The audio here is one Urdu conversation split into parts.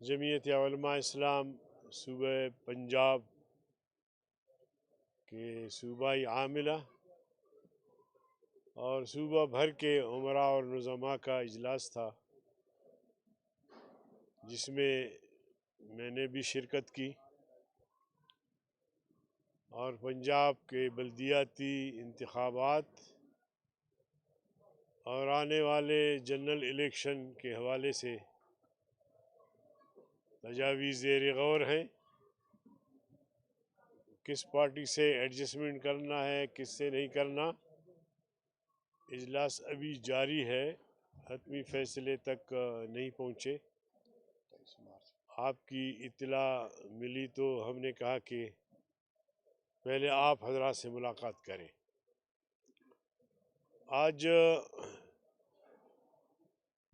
جمعیت علماء اسلام صوبہ پنجاب کے صوبائی عاملہ اور صوبہ بھر کے امراء اور نظماء کا اجلاس تھا، جس میں میں نے بھی شرکت کی، اور پنجاب کے بلدیاتی انتخابات اور آنے والے جنرل الیکشن کے حوالے سے تجاویز زیر غور ہیں۔ کس پارٹی سے ایڈجسٹمنٹ کرنا ہے، کس سے نہیں کرنا، اجلاس ابھی جاری ہے، حتمی فیصلے تک نہیں پہنچے۔ آپ کی اطلاع ملی تو ہم نے کہا کہ پہلے آپ حضرات سے ملاقات کریں۔ آج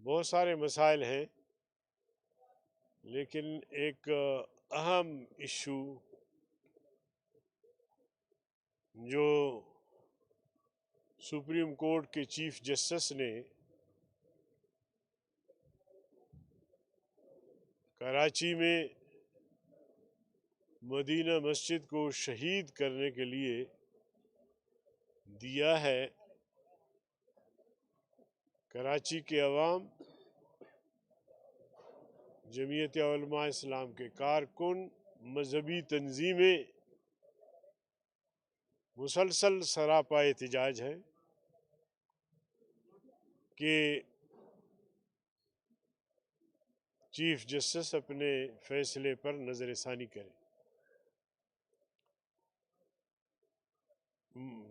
بہت سارے مسائل ہیں، لیکن ایک اہم ایشو جو سپریم کورٹ کے چیف جسٹس نے کراچی میں مدینہ مسجد کو شہید کرنے کے لیے دیا ہے، کراچی کے عوام، جمعیت علماء اسلام کے کارکن، مذہبی تنظیمیں مسلسل سراپا احتجاج ہیں کہ چیف جسٹس اپنے فیصلے پر نظر ثانی کریں۔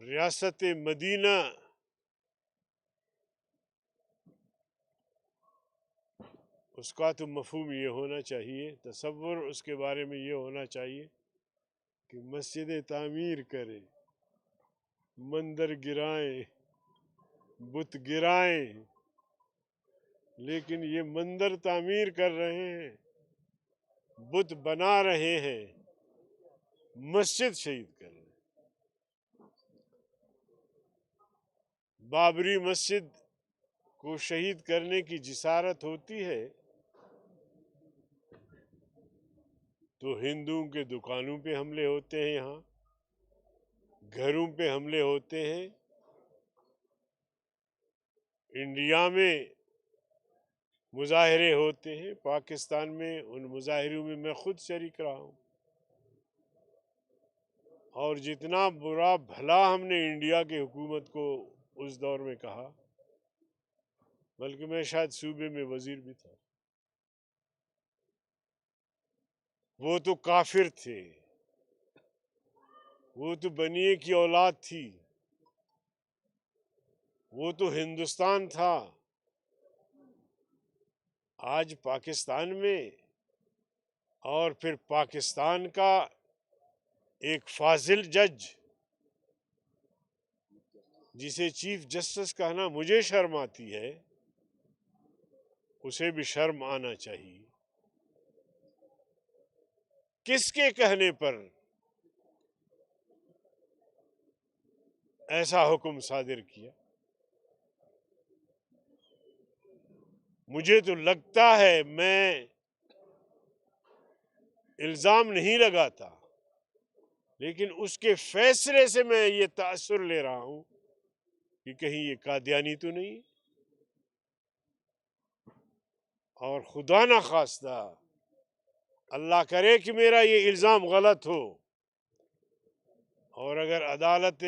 ریاست مدینہ اس کا تو مفہوم یہ ہونا چاہیے، تصور اس کے بارے میں یہ ہونا چاہیے کہ مسجدیں تعمیر کریں، مندر گرائیں، بت گرائیں، لیکن یہ مندر تعمیر کر رہے ہیں، بت بنا رہے ہیں، مسجد شہید کر رہے ہیں۔ بابری مسجد کو شہید کرنے کی جسارت ہوتی ہے تو ہندوؤں کے دکانوں پہ حملے ہوتے ہیں، یہاں گھروں پہ حملے ہوتے ہیں۔ انڈیا میں مظاہرے ہوتے ہیں، پاکستان میں ان مظاہروں میں میں خود شریک رہا ہوں، اور جتنا برا بھلا ہم نے انڈیا کی حکومت کو اس دور میں کہا، بلکہ میں شاید صوبے میں وزیر بھی تھا، وہ تو کافر تھے، وہ تو بنیے کی اولاد تھی، وہ تو ہندوستان تھا۔ آج پاکستان میں، اور پھر پاکستان کا ایک فاضل جج جسے چیف جسٹس کہنا مجھے شرم آتی ہے، اسے بھی شرم آنا چاہیے۔ کس کے کہنے پر ایسا حکم صادر کیا؟ مجھے تو لگتا ہے، میں الزام نہیں لگاتا، لیکن اس کے فیصلے سے میں یہ تاثر لے رہا ہوں کہ کہیں یہ قادیانی تو نہیں، اور خدا نہ خواستہ اللہ کرے کہ میرا یہ الزام غلط ہو، اور اگر عدالت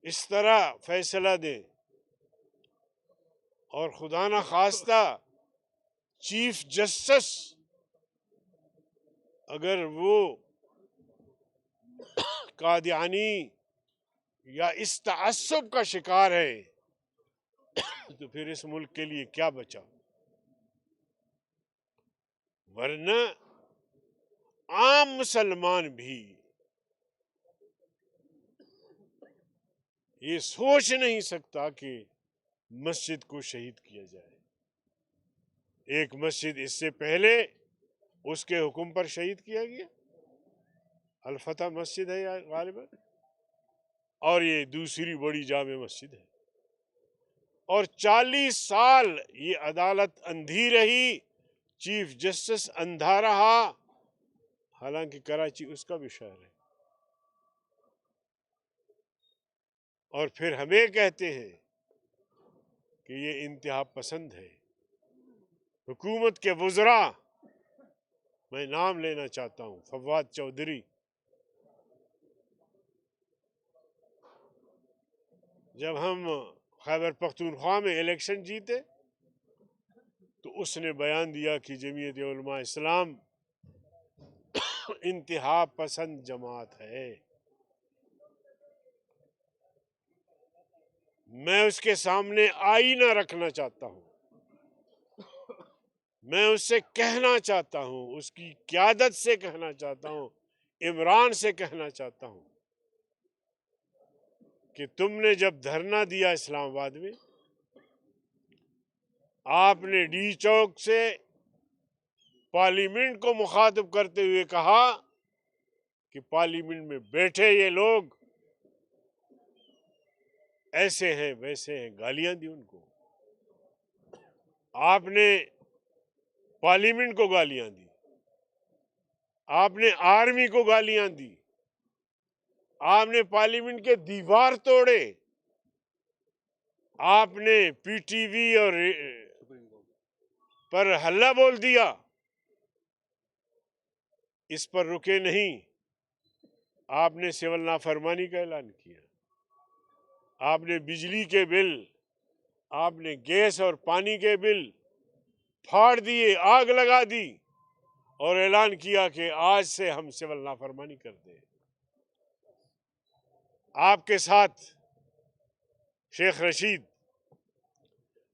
اس طرح فیصلہ دے، اور خدا نہ خواستہ چیف جسٹس اگر وہ قادیانی یا اس تعصب کا شکار ہے، تو پھر اس ملک کے لیے کیا بچا؟ ورنہ عام مسلمان بھی یہ سوچ نہیں سکتا کہ مسجد کو شہید کیا جائے۔ ایک مسجد اس سے پہلے اس کے حکم پر شہید کیا گیا، الفتح مسجد ہے غالباً، اور یہ دوسری بڑی جامع مسجد ہے، اور 40 سال یہ عدالت اندھی رہی، چیف جسٹس اندھا رہا، حالانکہ کراچی اس کا بھی شہر ہے۔ اور پھر ہمیں کہتے ہیں کہ یہ انتہا پسند ہے۔ حکومت کے وزراء، میں نام لینا چاہتا ہوں، فواد چودھری، جب ہم خیبر پختونخوا میں الیکشن جیتے تو اس نے بیان دیا کہ جمعیت علماء اسلام انتہا پسند جماعت ہے۔ میں اس کے سامنے آئینہ رکھنا چاہتا ہوں، میں اس سے کہنا چاہتا ہوں، اس کی قیادت سے کہنا چاہتا ہوں، عمران سے کہنا چاہتا ہوں کہ تم نے جب دھرنا دیا اسلام آباد میں، آپ نے ڈی چوک سے پارلیمنٹ کو مخاطب کرتے ہوئے کہا کہ پارلیمنٹ میں بیٹھے یہ لوگ ایسے ہیں ویسے ہیں، گالیاں دی ان کو۔ آپ نے پارلیمنٹ کو گالیاں دی، آپ نے آرمی کو گالیاں دی، آپ نے پارلیمنٹ کے دیوار توڑے، آپ نے پی ٹی وی اور پر ہلہ بول دیا۔ اس پر رکے نہیں، آپ نے سول نافرمانی کا اعلان کیا، آپ نے بجلی کے بل، آپ نے گیس اور پانی کے بل پھاڑ دیے، آگ لگا دی، اور اعلان کیا کہ آج سے ہم سول نافرمانی کرتے ہیں۔ آپ کے ساتھ شیخ رشید،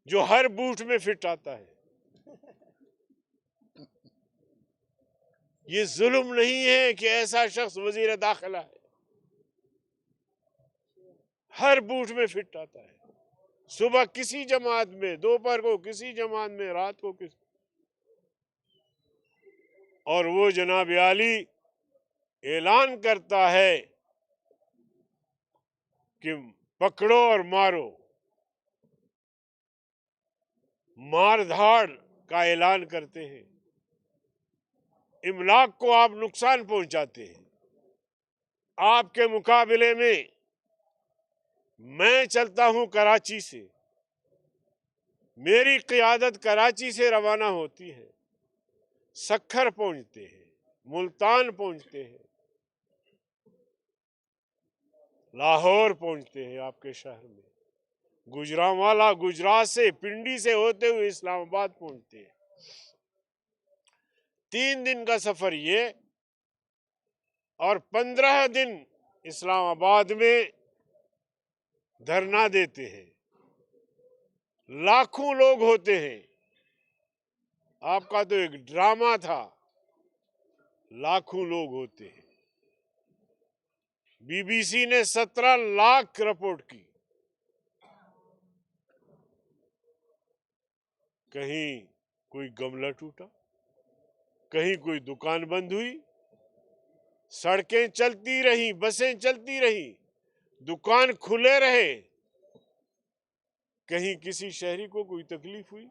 جو ہر بوٹ میں فٹ آتا ہے۔ یہ ظلم نہیں ہے کہ ایسا شخص وزیر داخلہ ہے، ہر بوٹ میں فٹ آتا ہے، صبح کسی جماعت میں، دوپہر کو کسی جماعت میں، رات کو کسی، اور وہ جناب عالی اعلان کرتا ہے کہ پکڑو اور مارو، مار دھاڑ کا اعلان کرتے ہیں، املاک کو آپ نقصان پہنچاتے ہیں۔ آپ کے مقابلے میں چلتا ہوں کراچی سے، میری قیادت کراچی سے روانہ ہوتی ہے، سکھر پہنچتے ہیں، ملتان پہنچتے ہیں، لاہور پہنچتے ہیں آپ کے شہر میں، گجرانوالا گجرات سے، پنڈی سے ہوتے ہوئے اسلام آباد پہنچتے ہیں۔ 3 دن کا سفر یہ، اور 15 دن اسلام آباد میں دھرنا دیتے ہیں، لاکھوں لوگ ہوتے ہیں۔ آپ کا تو ایک ڈرامہ تھا، لاکھوں لوگ ہوتے ہیں۔ بی بی سی نے 17 لاکھ رپورٹ کی۔ کہیں کوئی گملہ ٹوٹا، کہیں کوئی دکان بند ہوئی، سڑکیں چلتی رہیں، بسیں چلتی رہیں، دکان کھلے رہے، کہیں کسی شہری کو کوئی تکلیف ہوئی؟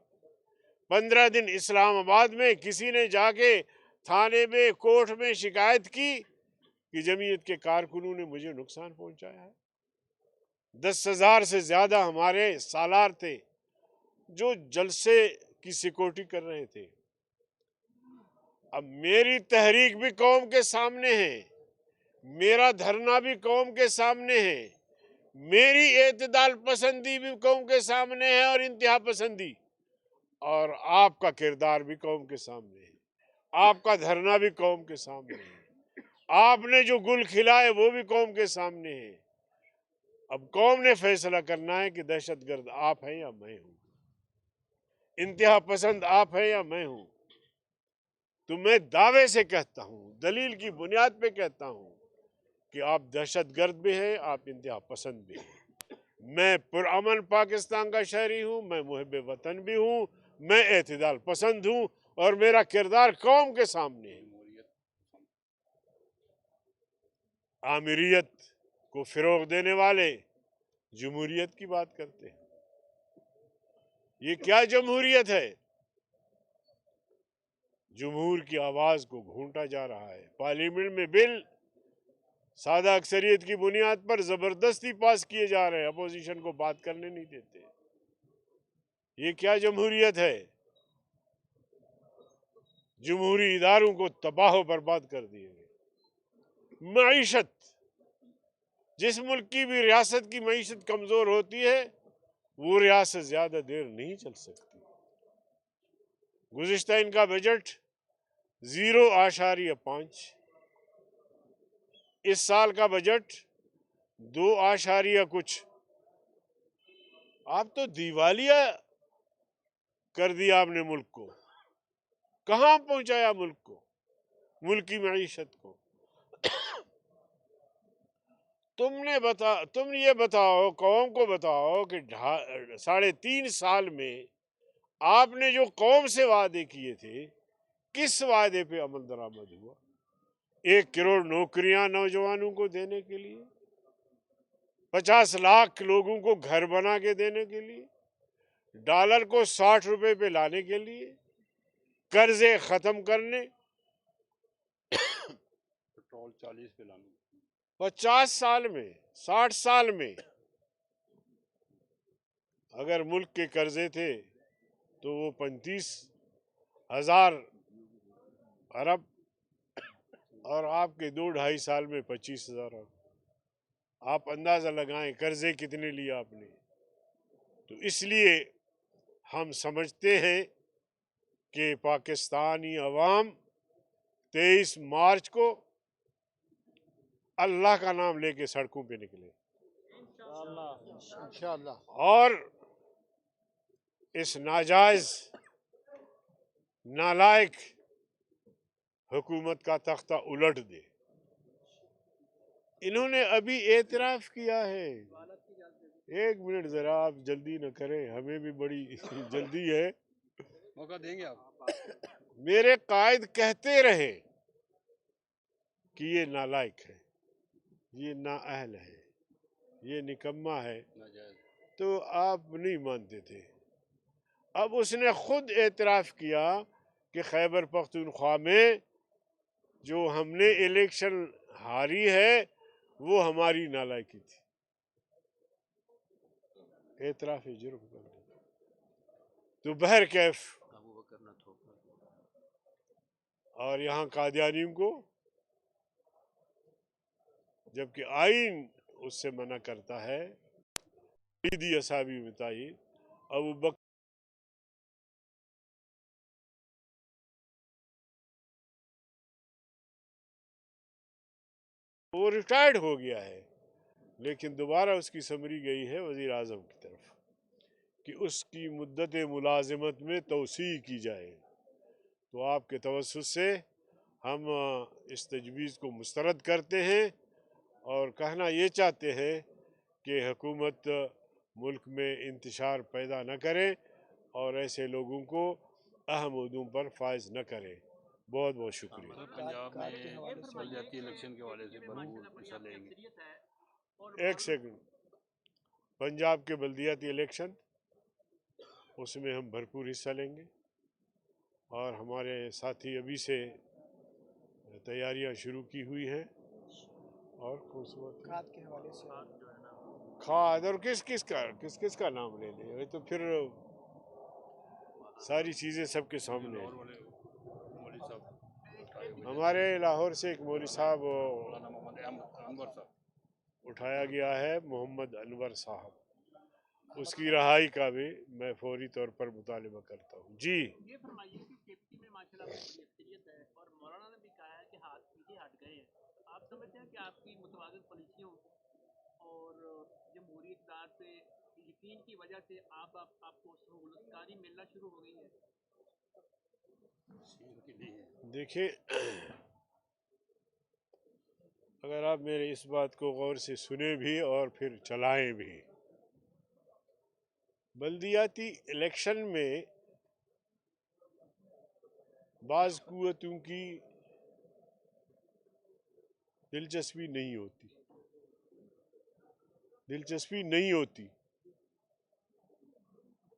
15 دن اسلام آباد میں کسی نے جا کے تھانے میں، کورٹ میں شکایت کی کہ جمعیت کے کارکنوں نے مجھے نقصان پہنچایا ہے؟ 10,000 سے زیادہ ہمارے سالار تھے جو جلسے کی سیکورٹی کر رہے تھے۔ اب میری تحریک بھی قوم کے سامنے ہے، میرا دھرنا بھی قوم کے سامنے ہے، میری اعتدال پسندی بھی قوم کے سامنے ہے، اور انتہا پسندی، اور آپ کا کردار بھی قوم کے سامنے ہے، آپ کا دھرنا بھی قوم کے سامنے ہے، آپ نے جو گل کھلائے وہ بھی قوم کے سامنے ہے۔ اب قوم نے فیصلہ کرنا ہے کہ دہشت گرد آپ ہیں یا میں ہوں، انتہا پسند آپ ہیں یا میں ہوں۔ تو میں دعوے سے کہتا ہوں، دلیل کی بنیاد پہ کہتا ہوں کہ آپ دہشت گرد بھی ہیں، آپ انتہا پسند بھی ہیں۔ میں پرامن پاکستان کا شہری ہوں، میں محب وطن بھی ہوں، میں اعتدال پسند ہوں، اور میرا کردار قوم کے سامنے ہے۔ آمریت کو فروغ دینے والے جمہوریت کی بات کرتے ہیں، یہ کیا جمہوریت ہے؟ جمہور کی آواز کو گھونٹا جا رہا ہے. پارلیمنٹ میں بل سادہ اکثریت کی بنیاد پر زبردستی پاس کیے جا رہے ہیں، اپوزیشن کو بات کرنے نہیں دیتے. یہ کیا جمہوریت ہے؟ جمہوری اداروں کو تباہ و برباد کر دیے گئے. معیشت، جس ملک کی بھی ریاست کی معیشت کمزور ہوتی ہے وہ ریاست زیادہ دیر نہیں چل سکتی. گزشتہ ان کا بجٹ 0.5، اس سال کا بجٹ 2 کچھ. آپ تو دیوالیہ کر دیا آپ نے ملک کو. کہاں پہنچایا ملک کو، ملک کی معیشت کو؟ تم یہ بتاؤ، قوم کو بتاؤ کہ 3.5 سال میں آپ نے جو قوم سے وعدے کیے تھے کس وعدے پہ عمل درآمد ہوا؟ 1 کروڑ نوکریاں نوجوانوں کو دینے کے لیے، 50 لاکھ لوگوں کو گھر بنا کے دینے کے لیے، ڈالر کو 60 روپے پہ لانے کے لیے، قرضے ختم کرنے، پٹرول 40 پہ لانے. 50 سال میں، 60 سال میں اگر ملک کے قرضے تھے تو وہ 35,000 ارب، اور آپ کے 2-2.5 سال میں 25,000 ارب. آپ اندازہ لگائیں قرضے کتنے لیے آپ نے. تو اس لیے ہم سمجھتے ہیں کہ پاکستانی عوام 23 مارچ کو اللہ کا نام لے کے سڑکوں پہ نکلے انشاءاللہ. اور اس ناجائز نالائق حکومت کا تختہ الٹ دے. انہوں نے ابھی اعتراف کیا ہے. 1 منٹ ذرا آپ جلدی نہ کریں، ہمیں بھی بڑی جلدی ہے. موقع دیں گے آپ. میرے قائد کہتے رہے کہ یہ نالائق ہے، یہ نااہل ہے، یہ نکما ہے، تو آپ نہیں مانتے تھے. اب اس نے خود اعتراف کیا کہ خیبر پختونخوا میں جو ہم نے الیکشن ہاری ہے وہ ہماری نالائکی تھی. اعتراف جرم کر دیا. تو بہرکیف اور یہاں قادیانیوں کو جبکہ آئین اس سے منع کرتا ہے، عیدی اصحابی بتائی ابو بکر وہ ریٹائرڈ ہو گیا ہے، لیکن دوبارہ اس کی سمری گئی ہے وزیر اعظم کی طرف کہ اس کی مدت ملازمت میں توسیع کی جائے. تو آپ کے توسط سے ہم اس تجویز کو مسترد کرتے ہیں اور کہنا یہ چاہتے ہیں کہ حکومت ملک میں انتشار پیدا نہ کرے اور ایسے لوگوں کو اہم عہدوں پر فائز نہ کرے. بہت بہت شکریہ. پنجاب میں بلدیاتی الیکشن کے حوالے سے بھرپور حصہ لیں گے. 1 سیکنڈ. پنجاب کے بلدیاتی الیکشن اس میں ہم بھرپور حصہ لیں گے اور ہمارے ساتھی ابھی سے تیاریاں شروع کی ہوئی ہیں. اور کھاد کے حوالے سے کھاد اور کس کا نام لے لیں، یہ تو پھر ساری چیزیں سب کے سامنے ہیں. مولوی صاحب ہمارے لاہور سے ایک مولوی صاحب مولانا محمد انور صاحب اٹھایا گیا ہے، محمد انور صاحب. اس کی رہائی کا بھی میں فوری طور پر مطالبہ کرتا ہوں. جی یہ فرمائیے کہ کیپٹی میں ماشاءاللہ بڑی اکثریت ہے اور مولانا نے بھی کہا ہے کہ ہاتھ پیچھے ہٹ گئے ہیں. آپ سمجھتے ہیں کہ آپ کی متوازن پالیسیوں اور جمہوری اقدار پہ یقین کی وجہ سے آپ کو سہولت کاری ملنا شروع ہو گئی ہے؟ دیکھیں، اگر آپ میرے اس بات کو غور سے سنیں بھی اور پھر چلائیں بھی، بلدیاتی الیکشن میں بعض قوتوں کی دلچسپی نہیں ہوتی.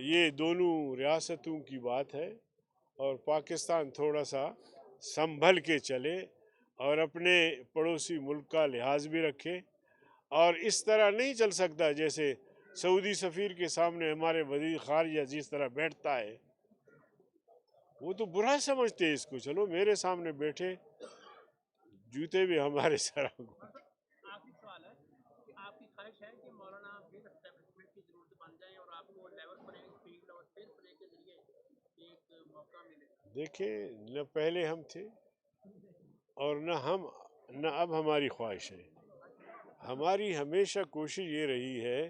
یہ دونوں ریاستوں کی بات ہے اور پاکستان تھوڑا سا سنبھل کے چلے اور اپنے پڑوسی ملک کا لحاظ بھی رکھے، اور اس طرح نہیں چل سکتا جیسے سعودی سفیر کے سامنے ہمارے وزیر خارجہ جس طرح بیٹھتا ہے، وہ تو برا سمجھتے اس کو، چلو میرے سامنے بیٹھے، جوتے بھی ہمارے سر۔ آخری سوال ہے کہ آپ کی خواہش ہے کہ مولانا پھر اسٹیبلشمنٹ کی ضرورت بن جائے اور آپ کو لیول پلینگ فیلڈ اور فیئر پلے کے ذریعے ایک موقع ملے؟ دیکھیں، نہ پہلے ہم تھے اور نہ اب ہماری خواہش ہے۔ ہماری ہمیشہ کوشش یہ رہی ہے،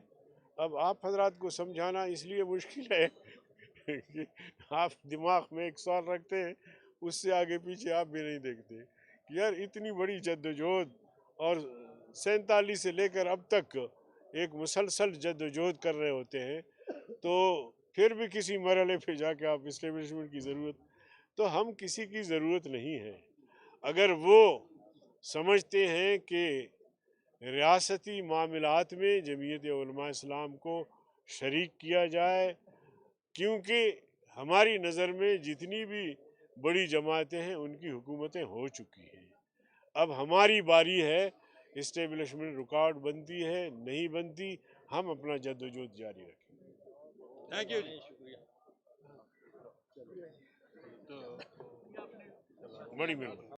اب آپ حضرات کو سمجھانا اس لیے مشکل ہے کہ آپ دماغ میں ایک سوال رکھتے ہیں، اس سے آگے پیچھے آپ بھی نہیں دیکھتے کہ یار اتنی بڑی جدوجہد اور 47 سے لے کر اب تک ایک مسلسل جدوجہد کر رہے ہوتے ہیں، تو پھر بھی کسی مرحلے پہ جا کے آپ اسٹیبلشمنٹ کی ضرورت، تو ہم کسی کی ضرورت نہیں ہے۔ اگر وہ سمجھتے ہیں کہ ریاستی معاملات میں جمعیت علماء اسلام کو شریک کیا جائے، کیونکہ ہماری نظر میں جتنی بھی بڑی جماعتیں ہیں ان کی حکومتیں ہو چکی ہیں، اب ہماری باری ہے، اسٹیبلشمنٹ رکاوٹ بنتی ہے نہیں بنتی، ہم اپنا جدوجہد جاری رکھیں۔ تھینک یو جی، شکریہ۔ بڑی مہربانی۔